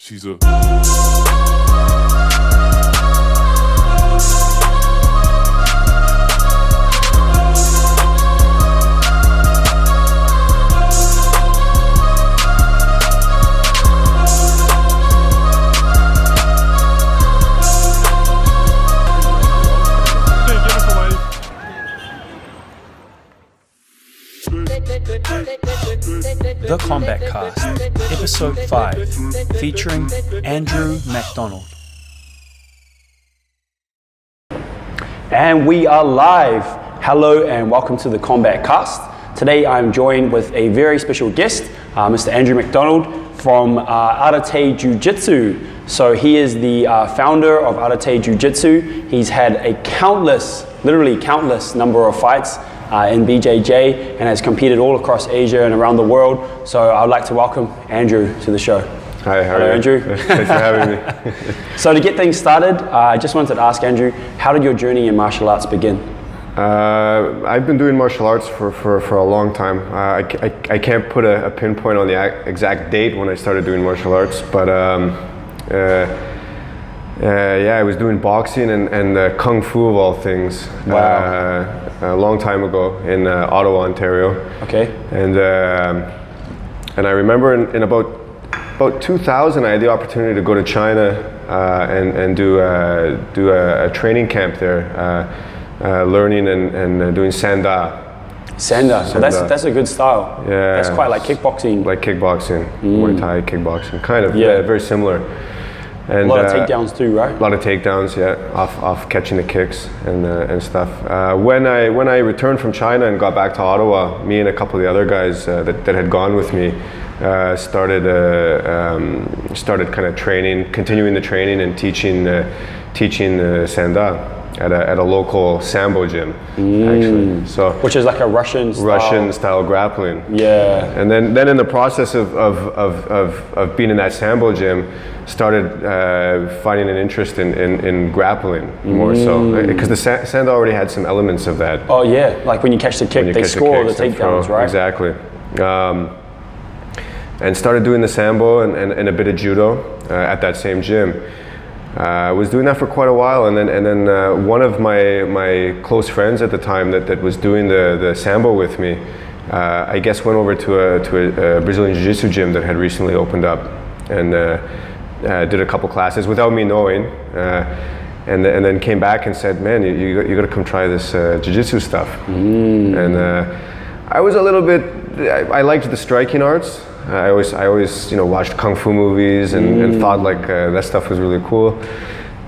She's a The Combat Cast, Episode 5, featuring Andrew MacDonald. And we are live. Hello and welcome to The Combat Cast. Today I'm joined with a very special guest, Mr. Andrew MacDonald from Arete Jiu Jitsu. So he is the founder of Arete Jiu Jitsu. He's had a literally countless number of fights in BJJ and has competed all across Asia and around the world. So I'd like to welcome Andrew to the show. Hi, how are you? Hello, Andrew. Thanks for having me. So to get things started, I just wanted to ask Andrew, how did your journey in martial arts begin? I've been doing martial arts for a long time. I can't put a pinpoint on the exact date when I started doing martial arts, but yeah, I was doing boxing and kung fu of all things. Wow. A long time ago in Ottawa, Ontario. Okay. And I remember in about 2000, I had the opportunity to go to China and do a training camp there, learning and doing Samba. Samba. So that's a good style. Yeah. That's quite like kickboxing. Like kickboxing, Muay Thai kickboxing, kind of. Yeah, very similar. And, a lot of takedowns too, right? A lot of takedowns, yeah, off catching the kicks and stuff. When I returned from China and got back to Ottawa, me and a couple of the other guys that had gone with me started kind of training, continuing the training and teaching Sanda at a local Sambo gym, actually. So which is like a Russian style grappling. Yeah. And then in the process of being in that Sambo gym, started finding an interest in grappling more so, because the Sanda already had some elements of that. Oh yeah, like when you catch the kick, they score the takedowns, right? Exactly. And started doing the Sambo and a bit of Judo at that same gym. I was doing that for quite a while, and then one of my close friends at the time that was doing the Sambo with me, I guess went over to a Brazilian Jiu Jitsu gym that had recently opened up, and did a couple classes without me knowing, and then came back and said, "Man, you got to come try this Jiu Jitsu stuff." And I was a little bit. I liked the striking arts. I always watched kung fu movies and thought like that stuff was really cool,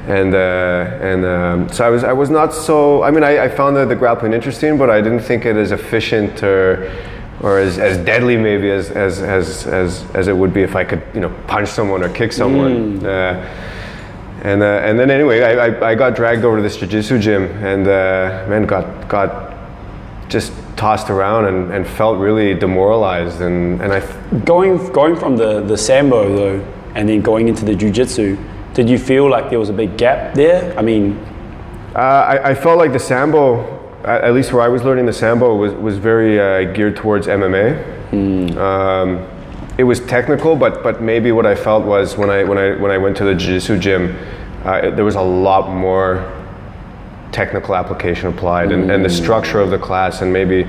and so I was not so. I mean, I found the grappling interesting, but I didn't think it as efficient or as deadly maybe as it would be if I could punch someone or kick someone. And then anyway, I got dragged over to this jiu-jitsu gym and man got just tossed around and felt really demoralized and I going from the Sambo though and then going into the jiu-jitsu, did you feel like there was a big gap there? I mean, I felt like the Sambo, at least where I was learning the Sambo, was very geared towards MMA. It was technical, but maybe what I felt was when I went to the jiu-jitsu gym, there was a lot more technical application applied, and the structure of the class and maybe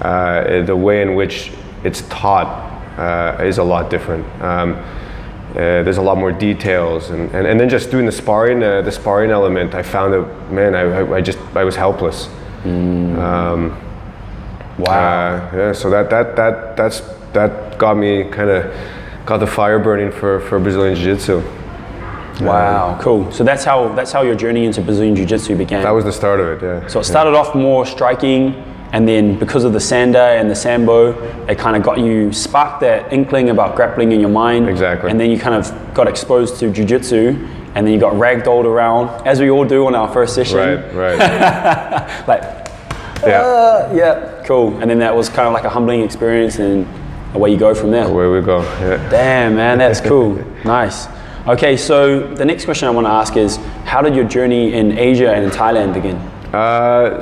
the way in which it's taught is a lot different. There's a lot more details, and then just doing the sparring element, I found that, man, I was helpless. Wow. Yeah, so that got me got the fire burning for Brazilian Jiu Jitsu. Wow, cool. So that's how your journey into Brazilian Jiu Jitsu began. That was the start of it, yeah. So it started off more striking, and then because of the Sanda and the Sambo, it kind of sparked that inkling about grappling in your mind. Exactly. And then you kind of got exposed to Jiu Jitsu, and then you got ragdolled around, as we all do on our first session. Right. Like, yeah, cool. And then that was kind of like a humbling experience, and away you go from there. Away we go, yeah. Damn, man, that's cool. Nice. Okay, so the next question I want to ask is, how did your journey in Asia and in Thailand begin? I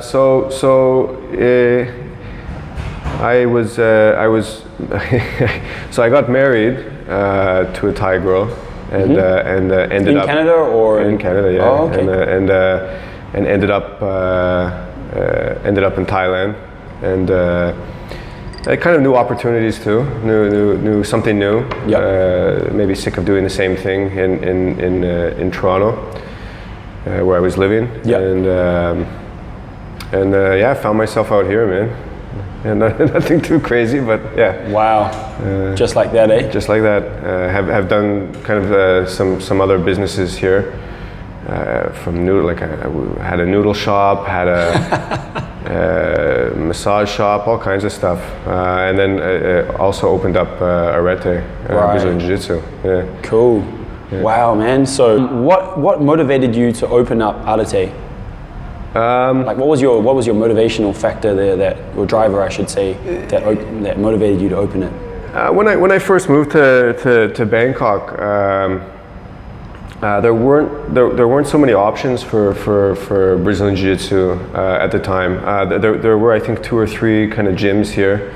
got married to a Thai girl, and ended up in Canada or in Canada, yeah. Oh, okay. And ended up in Thailand, and kind of new opportunities too, new something new. Yep. Maybe sick of doing the same thing in Toronto, where I was living. Yep. And yeah, I found myself out here, man. And nothing too crazy, but yeah. Wow. Just like that, eh? Just like that. Have done kind of some other businesses here. From noodle, like I had a noodle shop, had a massage shop, all kinds of stuff, and then also opened up Arete Brazilian Jiu Jitsu. Yeah. Cool. Yeah. Wow, man. So, what motivated you to open up Arete? Like, what was your motivational factor there, or driver, I should say, that motivated you to open it? When I first moved to Bangkok. There weren't so many options for Brazilian Jiu Jitsu at the time. There were, I think, 2 or 3 kind of gyms here,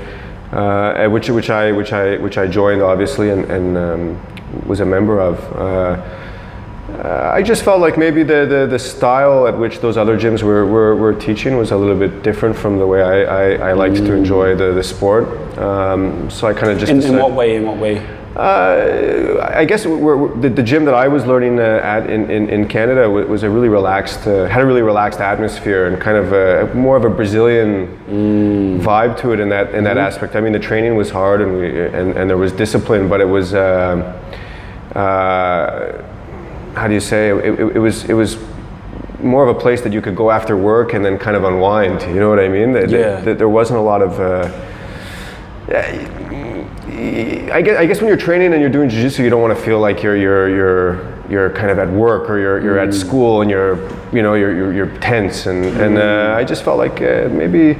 which I joined obviously and was a member of. I just felt like maybe the style at which those other gyms were teaching was a little bit different from the way I liked to enjoy the sport. So I kind of just in what way? I guess the gym that I was learning at in Canada was a really relaxed, had a really relaxed atmosphere and kind of more of a Brazilian vibe to it in that aspect. I mean, the training was hard and there was discipline, but it was how do you say? It was more of a place that you could go after work and then kind of unwind. You know what I mean? There wasn't a lot of. I guess when you're training and you're doing jiu-jitsu, you don't want to feel like you're kind of at work or you're at school and you're tense and I just felt like maybe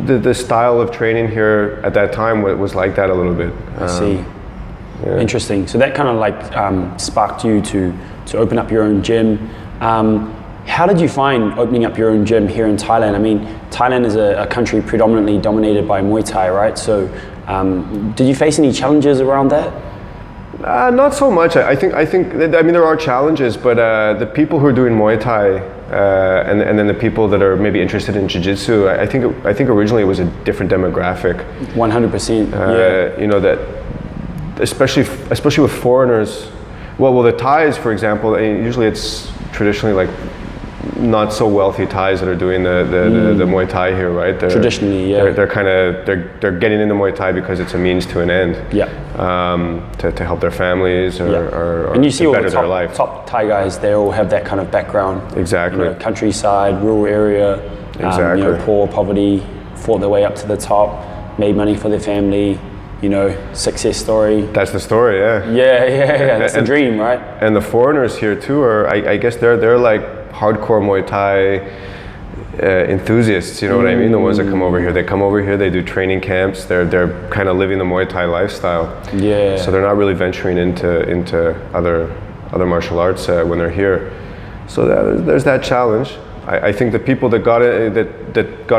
the style of training here at that time was like that a little bit. I see. Yeah. Interesting. So that kind of like sparked you to open up your own gym. How did you find opening up your own gym here in Thailand? I mean, Thailand is a country predominantly dominated by Muay Thai, right? So did you face any challenges around that? Not so much. I mean, there are challenges, but the people who are doing Muay Thai and then the people that are maybe interested in Jiu-Jitsu, I think originally it was a different demographic. 100%. Yeah. You know, that especially with foreigners. Well, the Thais, for example, usually it's traditionally like not so wealthy Thais that are doing the Muay Thai here, right? Traditionally, yeah. They're getting into Muay Thai because it's a means to an end. Yeah. To help their families or and you see to all better the their life. top Thai guys, they all have that kind of background. Exactly. You know, countryside, rural area. Exactly. Poor, poverty, fought their way up to the top, made money for their family. Success story. That's the story, yeah. Yeah. That's the dream, right? And the foreigners here too are, I guess they're like hardcore Muay Thai enthusiasts. You know what I mean? The ones that come over here, they do training camps. They're kind of living the Muay Thai lifestyle. Yeah. So they're not really venturing into other martial arts when they're here. So there's that challenge. I think the people that got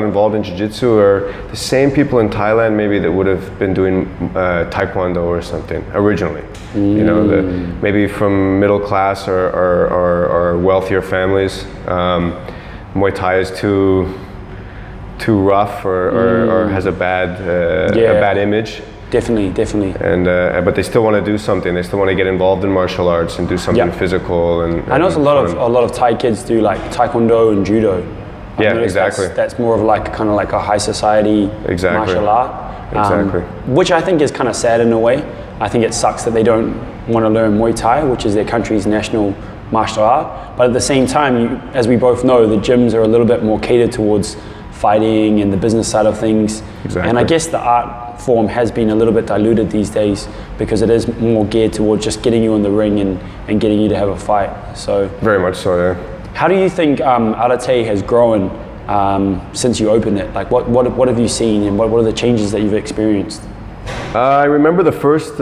involved in Jiu-Jitsu are the same people in Thailand maybe that would have been doing Taekwondo or something originally. Maybe from middle class or wealthier families. Muay Thai is too rough or has a bad image. Definitely. And but they still want to do something. They still want to get involved in martial arts and do something physical. And I know a lot of Thai kids do like Taekwondo and Judo. Yeah, exactly. That's more of like kind of like a high society martial art. Exactly. Which I think is kind of sad in a way. I think it sucks that they don't want to learn Muay Thai, which is their country's national martial art. But at the same time, as we both know, the gyms are a little bit more catered towards fighting and the business side of things. Exactly. And I guess the art form has been a little bit diluted these days because it is more geared towards just getting you in the ring and getting you to have a fight. So very much so, yeah. How do you think Arete has grown since you opened it? Like what have you seen and what are the changes that you've experienced? I remember the first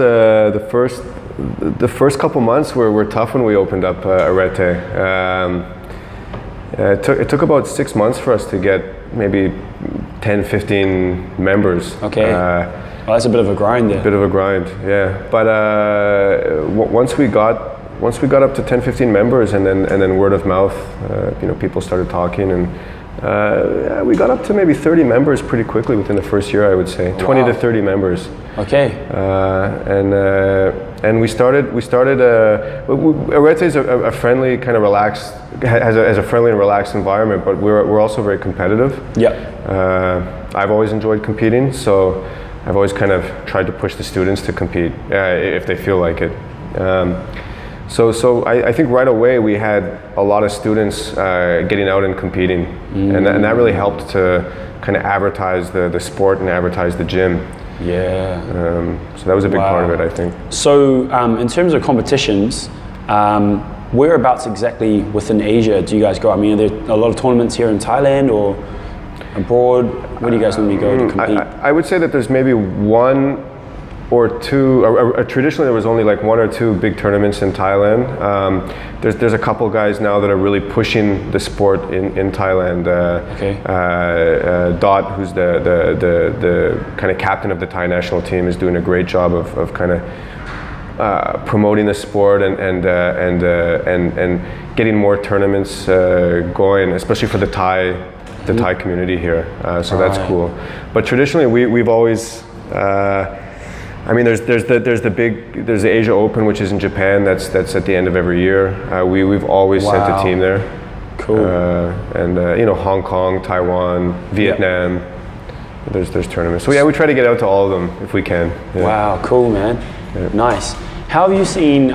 couple months were tough when we opened up Arete. It took about 6 months for us to get maybe 10, 15 members. Okay. Well, that's a bit of a grind there. A bit of a grind, yeah. But once we got up to 10-15 members, and then word of mouth, people started talking, and we got up to maybe 30 members pretty quickly within the first year, I would say. 20 to 30 members. Okay. And we started. Arete is a friendly, kind of relaxed, has a friendly and relaxed environment, but we're also very competitive. Yeah. I've always enjoyed competing, so I've always kind of tried to push the students to compete if they feel like it. So I think right away we had a lot of students getting out and competing, and that really helped to kind of advertise the sport and advertise the gym. Yeah. So that was a big part of it, I think. So in terms of competitions, whereabouts exactly within Asia do you guys go? I mean, are there a lot of tournaments here in Thailand or abroad? Where do you guys normally go to compete? I would say that there's maybe one or two, traditionally there was only like one or two big tournaments in Thailand. There's a couple guys now that are really pushing the sport in Thailand. Dot, who's the kind of captain of the Thai national team, is doing a great job of kind of promoting the sport and getting more tournaments going, especially for the Thai community here. So that's cool. But traditionally we've always. There's the Asia Open, which is in Japan. That's at the end of every year. We've always sent a team there. Cool. Hong Kong, Taiwan, Vietnam. There's tournaments. So yeah, we try to get out to all of them if we can. Yeah. Wow, cool, man. Yeah. Nice. How have you seen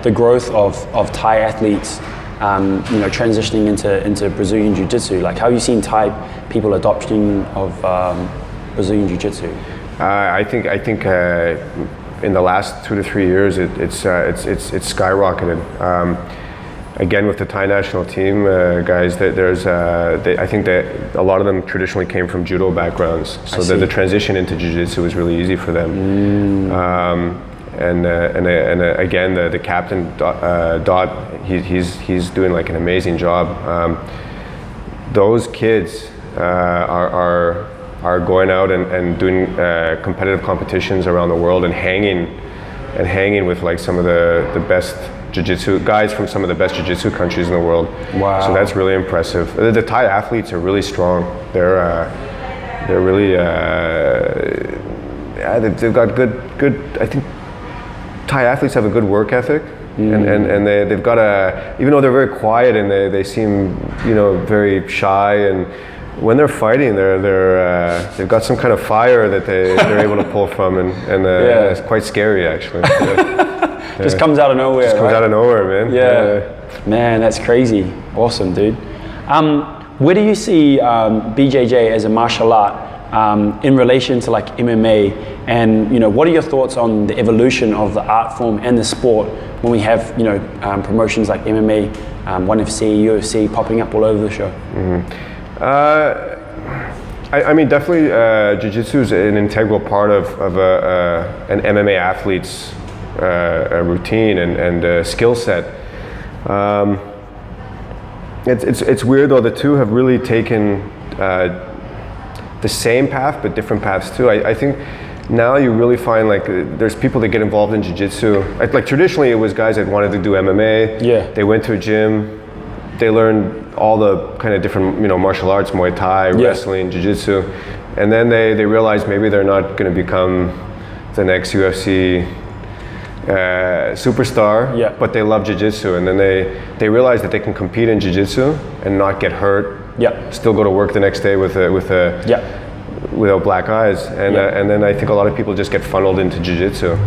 the growth of Thai athletes, transitioning into Brazilian Jiu Jitsu? Like, how have you seen Thai people adopting of Brazilian Jiu Jitsu? I think in the last 2 to 3 years it's skyrocketed. Again, with the Thai national team guys, I think that a lot of them traditionally came from judo backgrounds, so the transition into jiu-jitsu was really easy for them. Again, the captain Dot, he's doing like an amazing job. Those kids are going out and doing competitive competitions around the world and hanging with like some of the best jiu-jitsu guys from some of the best jiu-jitsu countries in the world. Wow. So that's really impressive. The Thai athletes are really strong. They're really they've got good. I think Thai athletes have a good work ethic. And they've got even though they're very quiet and they seem very shy, and when they're fighting, they've got some kind of fire that they're able to pull from, and it's quite scary actually. Just comes out of nowhere. Just comes out of nowhere, man. Yeah. Man, that's crazy. Awesome, dude. Where do you see BJJ as a martial art in relation to like MMA, and what are your thoughts on the evolution of the art form and the sport when we have promotions like MMA, ONE FC, UFC popping up all over the show? I mean, definitely jiu-jitsu is an integral part of an MMA athlete's routine and skill set. It's weird though, the two have really taken the same path but different paths too. I think now you really find like there's people that get involved in jiu-jitsu. Like traditionally it was guys that wanted to do MMA. Yeah. They went to a gym, they learned all the kind of different martial arts, Muay Thai, wrestling, jiu-jitsu, and then they realized maybe they're not going to become the next UFC superstar, but they love jiu-jitsu, and then they realize that they can compete in jiu-jitsu and not get hurt. Still go to work the next day without black eyes, and then I think a lot of people just get funneled into jiu-jitsu.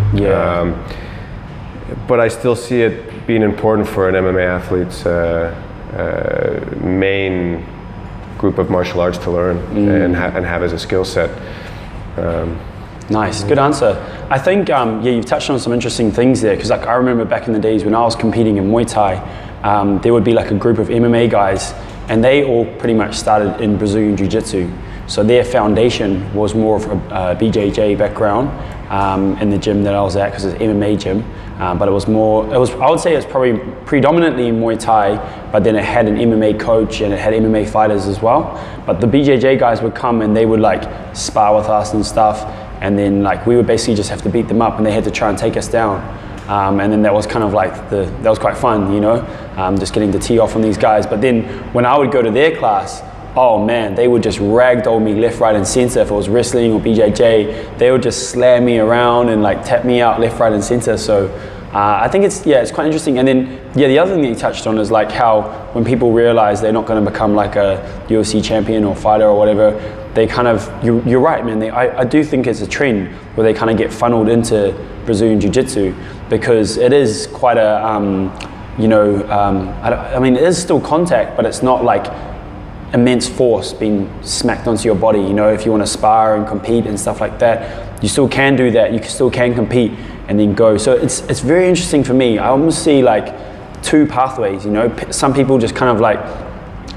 But I still see it being important for an MMA athlete's main group of martial arts to learn and have as a skill set. Nice, good answer. I think you've touched on some interesting things there, because like I remember back in the days when I was competing in Muay Thai, there would be like a group of MMA guys, and they all pretty much started in Brazilian Jiu Jitsu. So their foundation was more of a BJJ background in the gym that I was at, because it's an MMA gym. But I would say it was probably predominantly Muay Thai, but then it had an MMA coach and it had MMA fighters as well. But the BJJ guys would come and they would like spar with us and stuff, and then like we would basically just have to beat them up, and they had to try and take us down. and then that was kind of like that was quite fun, you know, just getting to tee off on these guys. But then when I would go to their class, oh man, they would just ragdoll me left, right, and center. If it was wrestling or BJJ, they would just slam me around and like tap me out left, right, and center. So I think it's quite interesting. And then the other thing that you touched on is like how when people realize they're not going to become like a UFC champion or fighter or whatever, they kind of, you're right, man. I do think it's a trend where they kind of get funneled into Brazilian Jiu Jitsu, because it is quite a, I mean, it is still contact, but it's not like immense force being smacked onto your body. You know, if you want to spar and compete and stuff like that, you still can do that. You still can compete and then go. So it's very interesting for me. I almost see like two pathways, you know. Some people just kind of like,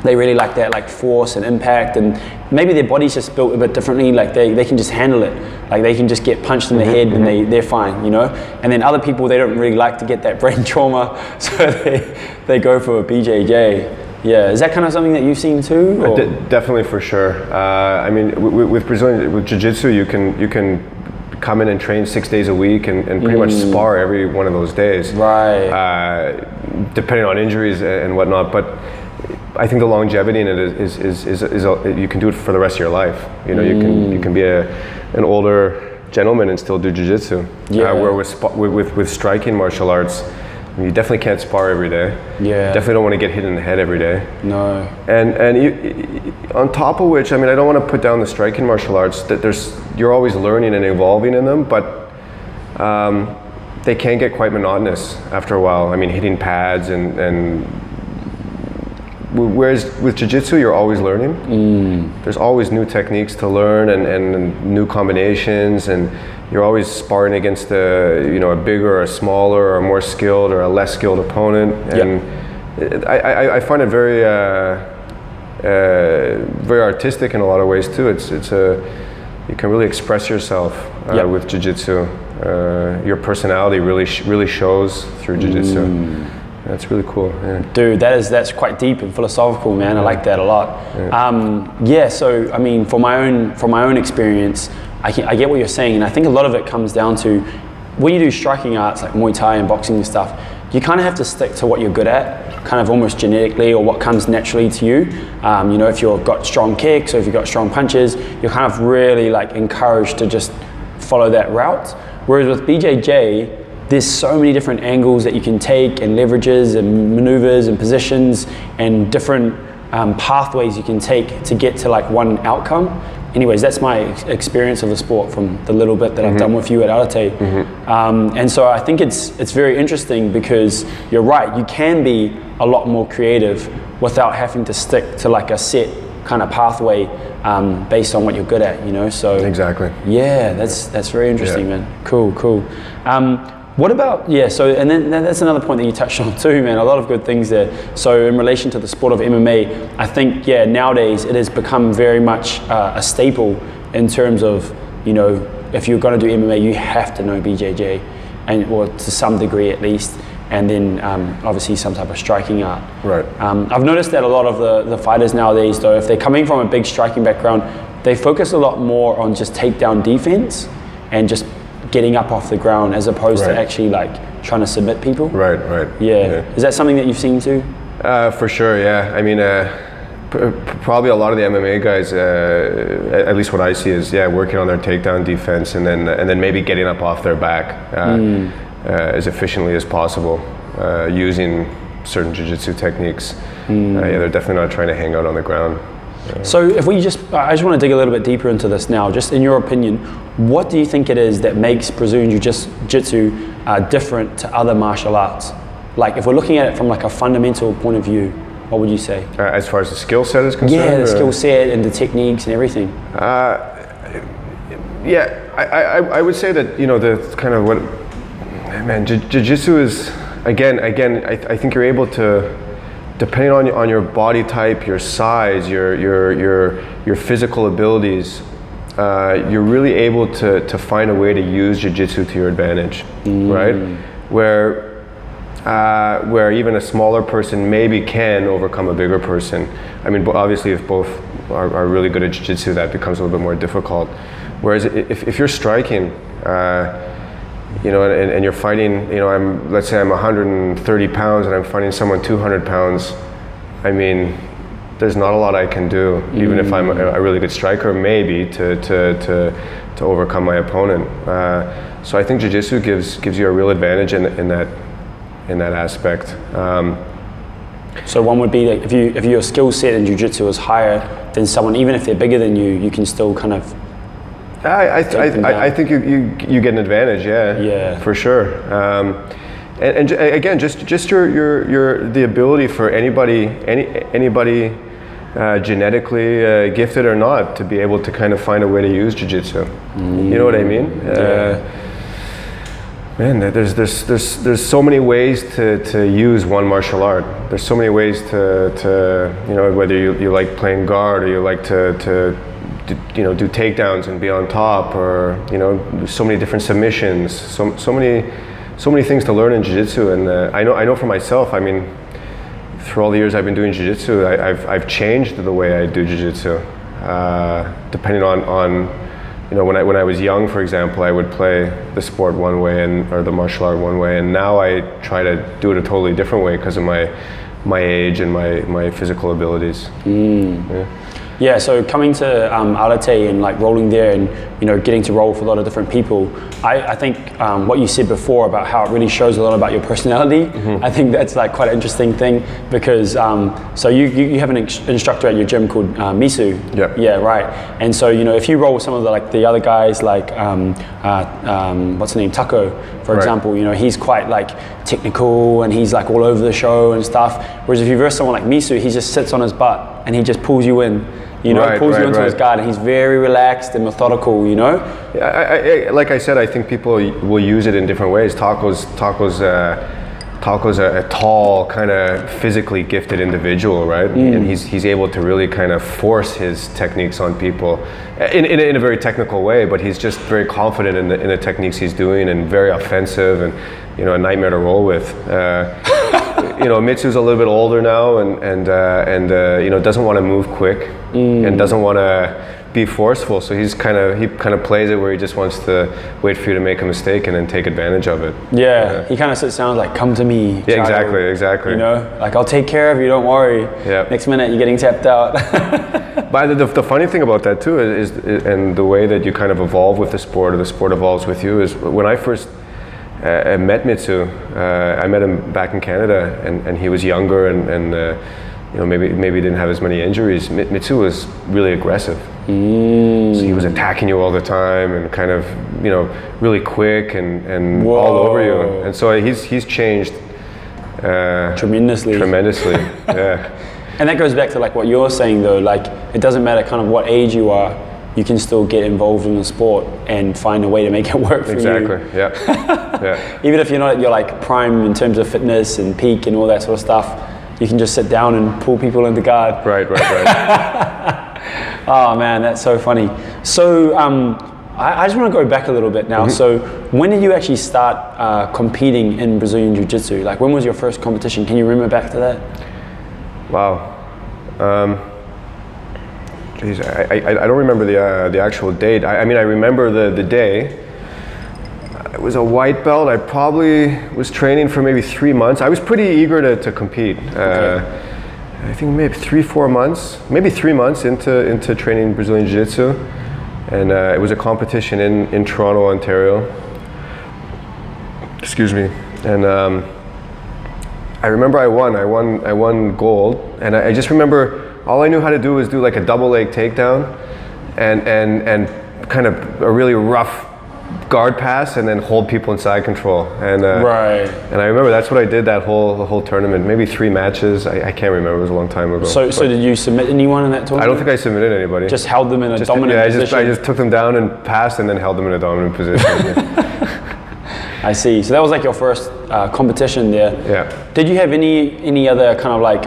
they really like that like force and impact, and maybe their body's just built a bit differently, like they can just handle it. Like they can just get punched in the head and they're fine, you know. And then other people, they don't really like to get that brain trauma, so they go for a BJJ. Yeah, is that kind of something that you've seen too? Definitely, for sure. I mean, with Brazilian, with Jiu-Jitsu, you can come in and train 6 days a week and pretty much spar every one of those days. Right. Depending on injuries and whatnot, but I think the longevity in it is you can do it for the rest of your life. You know, you can be an older gentleman and still do Jiu-Jitsu. Yeah. Where with striking martial arts, you definitely can't spar every day. Yeah. Definitely don't want to get hit in the head every day. No. And you, on top of which, I mean, I don't want to put down the striking martial arts. That you're always learning and evolving in them, but they can get quite monotonous after a while. I mean, hitting pads and whereas with Jiu-Jitsu, you're always learning. There's always new techniques to learn and new combinations, and you're always sparring against a bigger or a smaller or a more skilled or a less skilled opponent. And I find it very very artistic in a lot of ways too. You can really express yourself with Jiu-Jitsu. Your personality really shows through Jiu-Jitsu. That's really cool. Yeah. Dude, that's quite deep and philosophical, man. I like that a lot. So I mean, from my own experience, I get what you're saying, and I think a lot of it comes down to when you do striking arts like Muay Thai and boxing and stuff, you kind of have to stick to what you're good at, kind of almost genetically, or what comes naturally to you. You know, if you've got strong kicks or if you've got strong punches, you're kind of really like encouraged to just follow that route. Whereas with BJJ, there's so many different angles that you can take, and leverages and maneuvers and positions and different pathways you can take to get to like one outcome. Anyways, that's my experience of the sport from the little bit that I've done with you at Arete. And so I think it's very interesting, because you're right, you can be a lot more creative without having to stick to like a set kind of pathway based on what you're good at, you know. So exactly. Yeah, that's very interesting, man. Cool. What about, so, and then that's another point that you touched on too, man, a lot of good things there. So in relation to the sport of MMA, I think, nowadays it has become very much a staple in terms of, you know, if you're going to do MMA, you have to know BJJ, or to some degree at least, and then obviously some type of striking art. Right. I've noticed that a lot of the fighters nowadays, though, if they're coming from a big striking background, they focus a lot more on just takedown defense and just getting up off the ground, as opposed to actually like trying to submit people. Right. Yeah. Is that something that you've seen too? For sure, yeah. I mean, probably a lot of the MMA guys, at least what I see, is working on their takedown defense, and then maybe getting up off their back as efficiently as possible, using certain jiu-jitsu techniques. They're definitely not trying to hang out on the ground. So if I just want to dig a little bit deeper into this now, just in your opinion, what do you think it is that makes Brazilian Jiu-Jitsu different to other martial arts? Like if we're looking at it from like a fundamental point of view, what would you say? As far as the skill set is concerned? Yeah, the skill set and the techniques and everything. I would say that, you know, the kind of what, man, Jiu-Jitsu is, again, I think you're able to, depending on your body type, your size, your physical abilities, you're really able to find a way to use Jiu-Jitsu to your advantage, right? Where even a smaller person maybe can overcome a bigger person. I mean, obviously, if both are really good at Jiu-Jitsu, that becomes a little bit more difficult. Whereas if you're striking, you know, and you're fighting, you know, let's say I'm 130 pounds and I'm fighting someone 200 pounds. I mean, there's not a lot I can do, even if I'm a really good striker, maybe to overcome my opponent. So I think jiu-jitsu gives you a real advantage in that aspect. So one would be that if your skill set in jiu-jitsu is higher than someone, even if they're bigger than you, you can still kind of. I think you get an advantage, yeah, for sure. And again, just your the ability for anybody genetically gifted or not to be able to kind of find a way to use jiu-jitsu. You know what I mean? Man, there's so many ways to use one martial art. There's so many ways to you know, whether you like playing guard or you like to you know, do takedowns and be on top, or you know, so many different submissions, so many things to learn in jiu-jitsu. And I know for myself, I mean, through all the years I've been doing jiu-jitsu, I've changed the way I do jiu-jitsu, depending on you know, when I was young, for example, I would play the sport one way or the martial art one way, and now I try to do it a totally different way because of my age and my physical abilities. Yeah, so coming to Arete and like rolling there and, you know, getting to roll for a lot of different people, I think what you said before about how it really shows a lot about your personality, I think that's like quite an interesting thing, because so you have an instructor at your gym called Misu. Yeah, right. And so, you know, if you roll with some of the other guys, like what's his name, Taco, for example, you know, he's quite like technical and he's like all over the show and stuff. Whereas if you verse someone like Misu, he just sits on his butt and he just pulls you in. You know, pulls you into his guard, and he's very relaxed and methodical, you know? Yeah, I like I said, I think people will use it in different ways. Taco's a tall, kind of physically gifted individual, right? And he's able to really kind of force his techniques on people in a very technical way, but he's just very confident in the techniques he's doing and very offensive and, you know, a nightmare to roll with. You know, Mitsu's a little bit older now and you know, doesn't want to move quick and doesn't want to be forceful. So he kind of plays it where he just wants to wait for you to make a mistake and then take advantage of it. Yeah, he kind of sits down like, come to me. Yeah, exactly. You know, like, I'll take care of you, don't worry. Yeah. Next minute you're getting tapped out. But the funny thing about that too is and the way that you kind of evolve with the sport, or the sport evolves with you, is when I first I met Mitsu. I met him back in Canada, and he was younger, and you know, maybe didn't have as many injuries. Mitsu was really aggressive, so he was attacking you all the time, and kind of, you know, really quick and all over you. And so he's changed tremendously. Yeah. And that goes back to like what you're saying though. Like, it doesn't matter kind of what age you are. You can still get involved in the sport and find a way to make it work for you. Exactly, yeah. Even if you're not at your like prime in terms of fitness and peak and all that sort of stuff, you can just sit down and pull people into guard. Right. Oh man, that's so funny. So I just want to go back a little bit now. So when did you actually start competing in Brazilian Jiu Jitsu? Like, when was your first competition? Can you remember back to that? Wow. Geez, I don't remember the actual date. I mean, I remember the day. It was a white belt. I probably was training for maybe 3 months. I was pretty eager to compete. I think maybe 3-4 months, maybe 3 months into training Brazilian Jiu Jitsu, and it was a competition in Toronto, Ontario. Excuse me. And I remember I won gold, and I just remember. All I knew how to do was do like a double leg takedown and kind of a really rough guard pass, and then hold people in side control. And and I remember that's what I did the whole tournament. Maybe 3 matches. I can't remember. It was a long time ago. So did you submit anyone in that tournament? I don't think I submitted anybody. Just held them in a dominant position? I just took them down and passed, and then held them in a dominant position. I see. So that was like your first competition there. Yeah. Did you have any other kind of like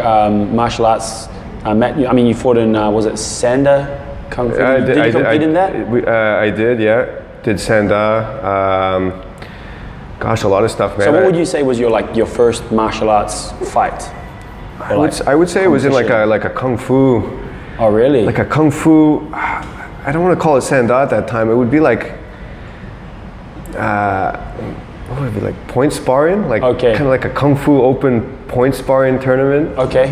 martial arts? I mean, you fought in, was it Samba? Did you compete in that? I did, yeah. Did Samba. Gosh, a lot of stuff, man. So what would you say was your first martial arts fight? I would say it was in like a kung fu. Oh, really? Like a kung fu. I don't want to call it Sanda at that time. It would be like what would it be, like point sparring, like Okay. kind of like a kung fu open point sparring tournament. Okay,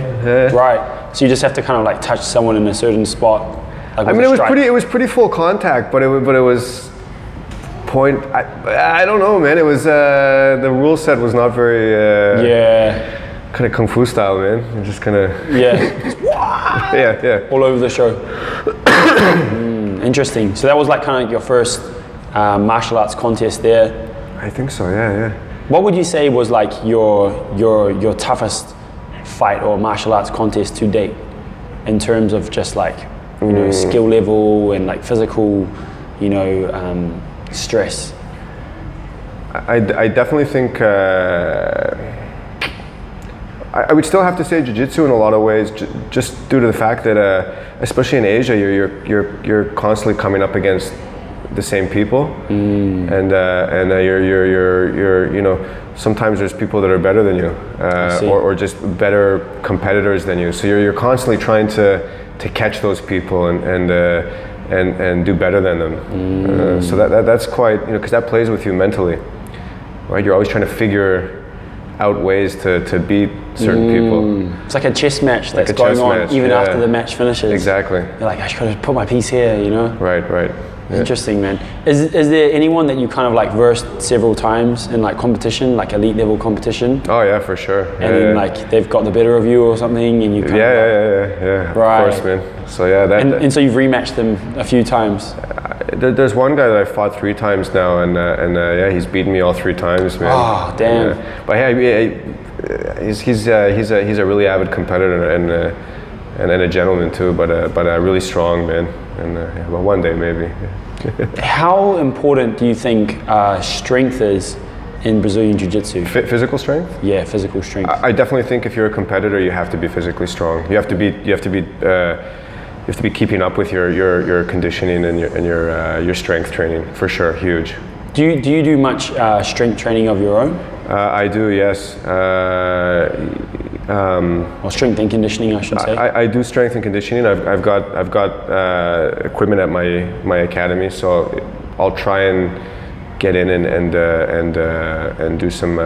right. So you just have to kind of like touch someone in a certain spot. Like I with mean, a it strike. was pretty full contact, but it was point. I don't know, man. It was the rule set was not very kind of kung fu style, man. It just kind of yeah. all over the show. Interesting. So that was like kind of like your first martial arts contest there. I think so. Yeah. What would you say was like your toughest fight or martial arts contest to date, in terms of just like skill level and like physical, stress? I definitely think I would still have to say jiu-jitsu in a lot of ways, just due to the fact that especially in Asia, you're constantly coming up against the same people, and you're sometimes there's people that are better than you, or just better competitors than you. So you're constantly trying to catch those people and do better than them. So that's quite, because that plays with you mentally, right? You're always trying to figure out ways to beat certain people. It's like a chess match that's going on even after the match finishes. Exactly. You're like, I should have put my piece here, Right. Yeah. Interesting, man. Is there anyone that you kind of like versed several times in like competition, like elite level competition? Oh yeah, for sure. And then like they've got the better of you or something, and you kind yeah. Right. Of course, man. So yeah, and so you've rematched them a few times. There's one guy that I fought 3 times now, and he's beaten me all 3 times, man. Oh damn! But hey, he's a really avid competitor and a gentleman too, but really strong, man. And well, one day maybe. How important do you think strength is in Brazilian Jiu Jitsu? Physical strength? Yeah, physical strength. I definitely think if you're a competitor, you have to be physically strong. You have to be keeping up with your conditioning and your strength training, for sure. Huge. Do you do much strength training of your own? I do, yes. Or strength and conditioning, I should say. I do strength and conditioning. I've got equipment at my academy, so I'll try and get in and do some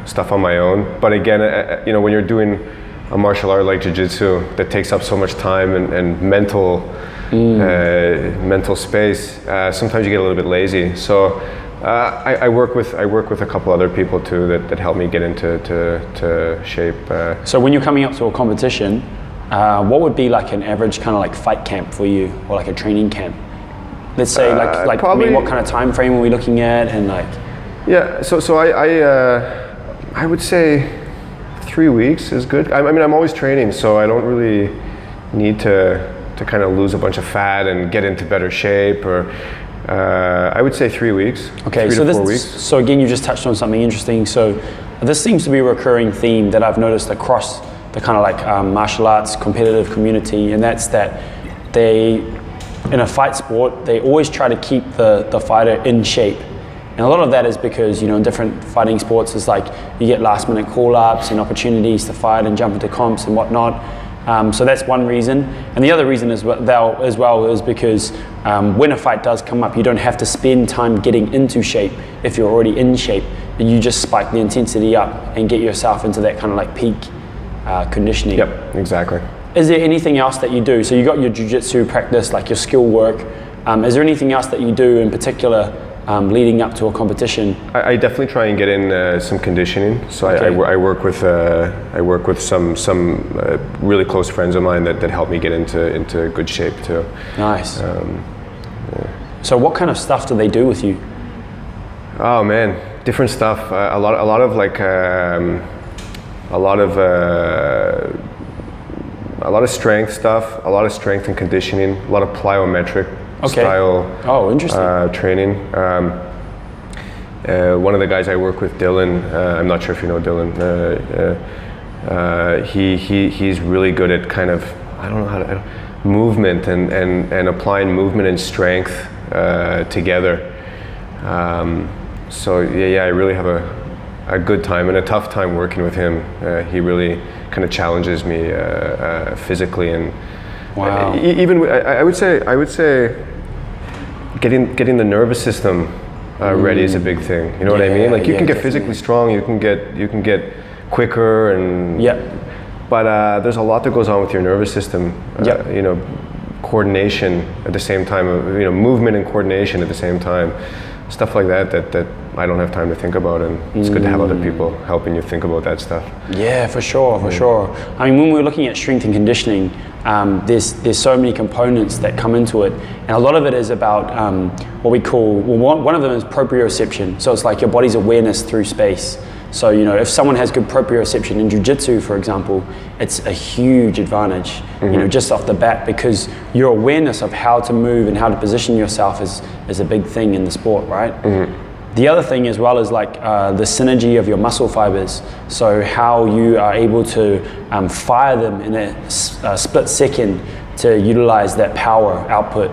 stuff on my own. But again, when you're doing a martial art like jiu-jitsu that takes up so much time and mental space, sometimes you get a little bit lazy. So I work with a couple other people too that help me get into shape. So when you're coming up to a competition, what would be like an average kind of like fight camp for you, or like a training camp? Let's say like probably, what kind of time frame are we looking at, and like? Yeah, so I would say 3 weeks is good. I mean, I'm always training, so I don't really need to kind of lose a bunch of fat and get into better shape, or I would say 3 weeks. Okay, 3 to 4 weeks. So again, you just touched on something interesting. So this seems to be a recurring theme that I've noticed across the kind of like martial arts competitive community, and that's that in a fight sport, they always try to keep the fighter in shape. And a lot of that is because, in different fighting sports, it's like you get last minute call-ups and opportunities to fight and jump into comps and whatnot. So that's one reason. And the other reason as well is because when a fight does come up, you don't have to spend time getting into shape if you're already in shape. You just spike the intensity up and get yourself into that kind of like peak conditioning. Yep, exactly. Is there anything else that you do? So you got your jiu-jitsu practice, like your skill work. Is there anything else that you do in particular leading up to a competition? I definitely try and get in some conditioning. So Okay. I work with some really close friends of mine that help me get into good shape too. Nice. So what kind of stuff do they do with you? Oh man, different stuff. A lot of strength stuff. A lot of strength and conditioning. A lot of plyometric style. Oh, interesting. Training. One of the guys I work with, Dylan. I'm not sure if you know Dylan. He's really good at kind of, I don't know how to, movement and applying movement and strength together. So yeah, I really have a good time and a tough time working with him. He really kind of challenges me physically, and wow. Even I would say getting the nervous system ready is a big thing. You know what I mean? Like you can get physically strong, you can get quicker, and but there's a lot that goes on with your nervous system. You know, coordination at the same time. You know, movement and coordination at the same time. Stuff like that I don't have time to think about, and it's good to have other people helping you think about that stuff. Yeah, for sure. I mean, when we're looking at strength and conditioning, there's so many components that come into it, and a lot of it is about what we call, well, one of them is proprioception. So it's like your body's awareness through space. So, you know, if someone has good proprioception in jiu-jitsu, for example, it's a huge advantage, you know, just off the bat, because your awareness of how to move and how to position yourself is a big thing in the sport, right? The other thing as well is like the synergy of your muscle fibers. So how you are able to fire them in a split second to utilize that power output.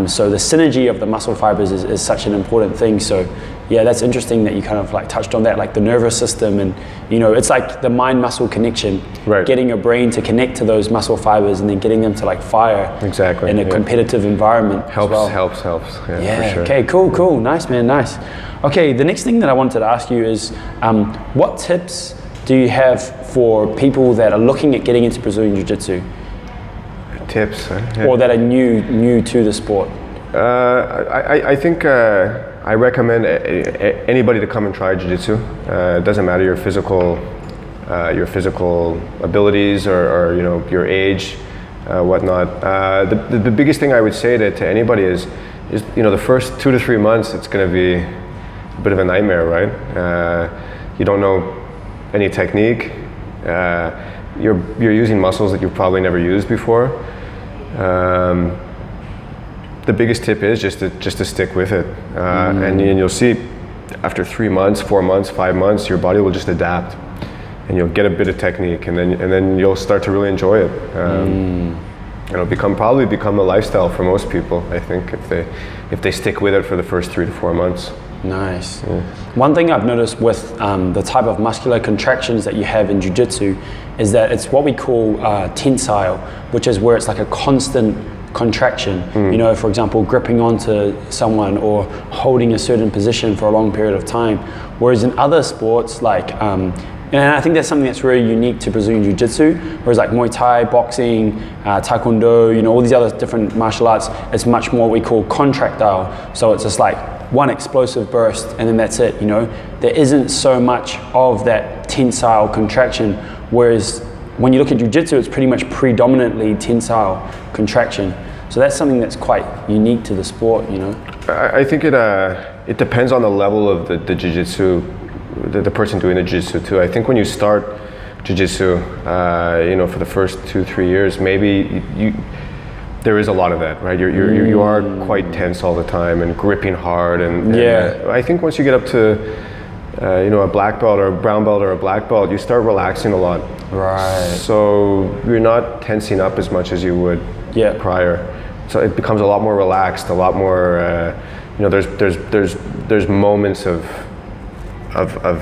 So the synergy of the muscle fibers is such an important thing. So yeah, that's interesting that you kind of like touched on that, like the nervous system, and you know, it's like the mind-muscle connection, getting your brain to connect to those muscle fibers and then getting them to like fire in a competitive environment. Helps. Yeah, for sure. Okay, cool, nice man, nice. Okay, the next thing that I wanted to ask you is, what tips do you have for people that are looking at getting into Brazilian Jiu Jitsu? Tips, or that are new to the sport? I think I recommend anybody to come and try jiu-jitsu. It doesn't matter your physical abilities or you know, your age, whatnot. The biggest thing I would say to anybody is you know, the first 2 to 3 months it's going to be a bit of a nightmare, right? You don't know any technique. You're using muscles that you've probably never used before. The biggest tip is just to stick with it, and you'll see after 3 months, 4 months, 5 months, your body will just adapt, and you'll get a bit of technique, and then you'll start to really enjoy it. It'll probably become a lifestyle for most people, I think, if they stick with it for the first 3 to 4 months. Nice. One thing I've noticed with the type of muscular contractions that you have in jiu-jitsu is that it's what we call tensile, which is where it's like a constant contraction. You know, for example, gripping onto someone or holding a certain position for a long period of time. Whereas in other sports, like, and I think that's something that's really unique to Brazilian Jiu Jitsu, whereas like Muay Thai, boxing, Taekwondo, you know, all these other different martial arts, it's much more what we call contractile. So it's just like one explosive burst and then that's it, you know. There isn't so much of that tensile contraction, whereas when you look at jiu-jitsu, it's pretty much predominantly tensile contraction. So that's something that's quite unique to the sport, you know. I think it depends on the level of the jiu-jitsu, the person doing the jiu-jitsu too. I think when you start jiu-jitsu, you know, for the first 2-3 years, maybe there is a lot of that, right? You are quite tense all the time and gripping hard, and I think once you get up to you know, a black belt or a brown belt or a black belt, you start relaxing a lot. Right. So you're not tensing up as much as you would prior. So it becomes a lot more relaxed, a lot more. You know, there's moments of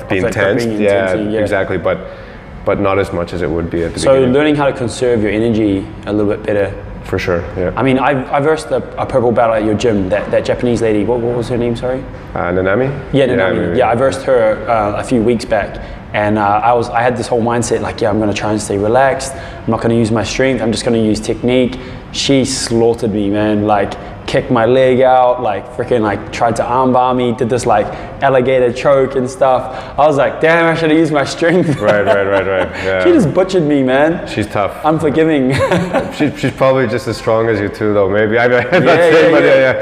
being tense. Exactly. But not as much as it would be at the beginning. So learning how to conserve your energy a little bit better. For sure, yeah. I mean, I versed a purple belt at your gym, that Japanese lady, what was her name, sorry? Nanami? Yeah, Nanami. Yeah, I versed her a few weeks back, and I had this whole mindset, like, I'm gonna try and stay relaxed, I'm not gonna use my strength, I'm just gonna use technique. She slaughtered me, man, like, kicked my leg out, like, freaking, like, tried to armbar me, did this, like, alligator choke and stuff. I was like, damn, I should have used my strength. Right. Yeah. She just butchered me, man. She's tough. Unforgiving. she's probably just as strong as you too, though. Maybe.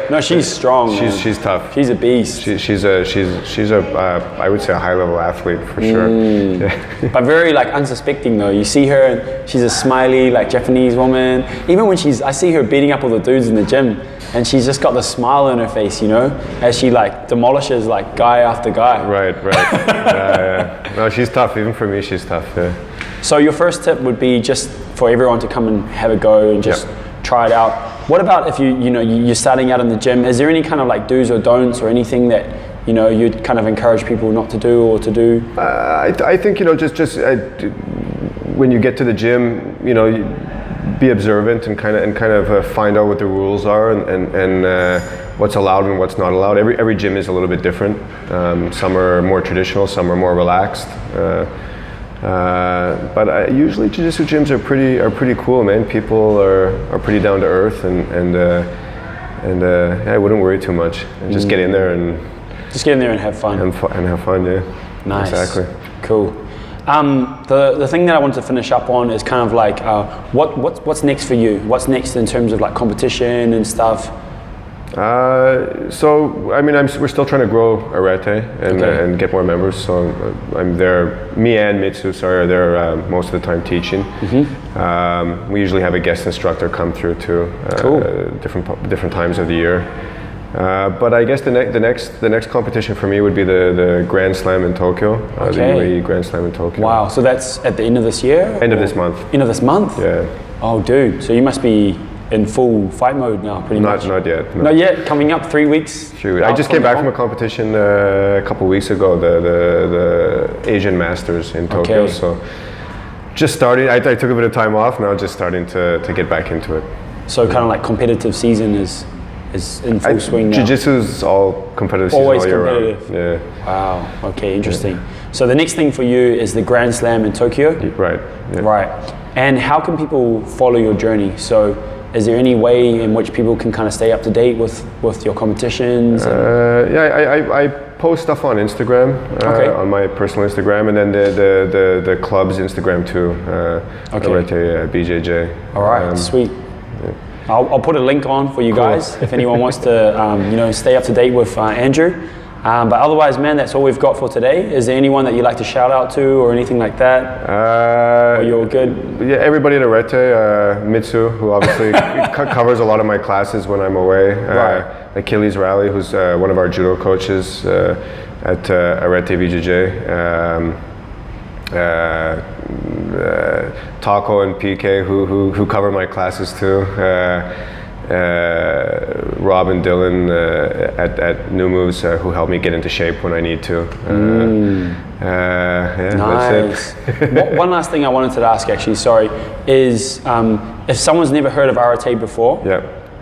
No, she's strong. She's tough. She's a beast. She's a I would say a high-level athlete for sure. Yeah. But very like unsuspecting though. You see her, and she's a smiley like Japanese woman. Even when I see her beating up all the dudes in the gym, and she's just got the smile on her face, you know, as she like demolishes like guy after guy. Right. Yeah. No, she's tough. Even for me, she's tough. Yeah. So your first tip would be just for everyone to come and have a go and just try it out. What about if you're starting out in the gym? Is there any kind of like do's or don'ts or anything that you'd kind of encourage people not to do or to do? I think just when you get to the gym, be observant and kind of find out what the rules are and what's allowed and what's not allowed. Every gym is a little bit different. Some are more traditional, some are more relaxed. But usually jiu-jitsu gyms are pretty cool, man. People are pretty down to earth, and I wouldn't worry too much. And just get in there and have fun. And have fun, yeah. Nice. Exactly. Cool. The thing that I wanted to finish up on is kind of like what's next for you? What's next in terms of like competition and stuff? So I mean, we're still trying to grow Arete and get more members. So I'm there. Me and Mitsu, are there most of the time teaching. We usually have a guest instructor come through too. Cool. Different times of the year. But I guess the next competition for me would be the Grand Slam in Tokyo. The UAE Grand Slam in Tokyo. Wow. So that's at the end of this year? End of this month. End of this month? Yeah. Oh, dude. So you must be in full fight mode now, pretty much. Not yet. No. Not yet. Coming up 3 weeks. I just came back from a competition a couple weeks ago, the Asian Masters in Tokyo. Okay. So just starting. I took a bit of time off. Now just starting to get back into it. So kind of like competitive season is in full swing now. Jiu-jitsu is all competitive season Always all year competitive. round. Yeah. Wow. Okay. Interesting. Yeah. So the next thing for you is the Grand Slam in Tokyo. Right. Yeah. Right. And how can people follow your journey? So is there any way in which people can kind of stay up to date with your competitions? I post stuff on Instagram, on my personal Instagram, and then the club's Instagram too. Arete BJJ. All right. Sweet. Yeah. I'll put a link on for you guys if anyone wants to stay up to date with Andrew. But otherwise, man, that's all we've got for today. Is there anyone that you'd like to shout out to or anything like that? Or you're good? Yeah, everybody at Arete, Mitsu, who obviously covers a lot of my classes when I'm away. Right. Achilles Raleigh, who's one of our judo coaches at Arete BJJ. Taco and PK, who cover my classes too. Rob and Dylan at New Moves, who help me get into shape when I need to. Nice. That's it. One last thing I wanted to ask, actually, sorry, is if someone's never heard of Arete before,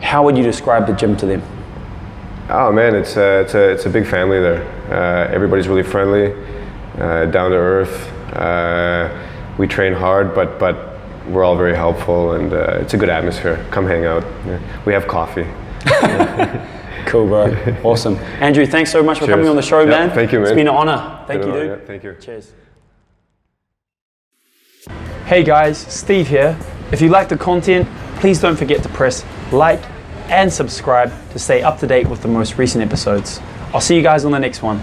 how would you describe the gym to them? Oh man, it's a big family there. Everybody's really friendly, down to earth. We train hard, but we're all very helpful, and it's a good atmosphere. Come hang out. Yeah. We have coffee. Cool, bro. Awesome. Andrew, thanks so much for coming on the show, man. Thank you, man. It's been an honor. Thank you, dude. Yeah, thank you. Cheers. Hey guys, Steve here. If you like the content, please don't forget to press like and subscribe to stay up to date with the most recent episodes. I'll see you guys on the next one.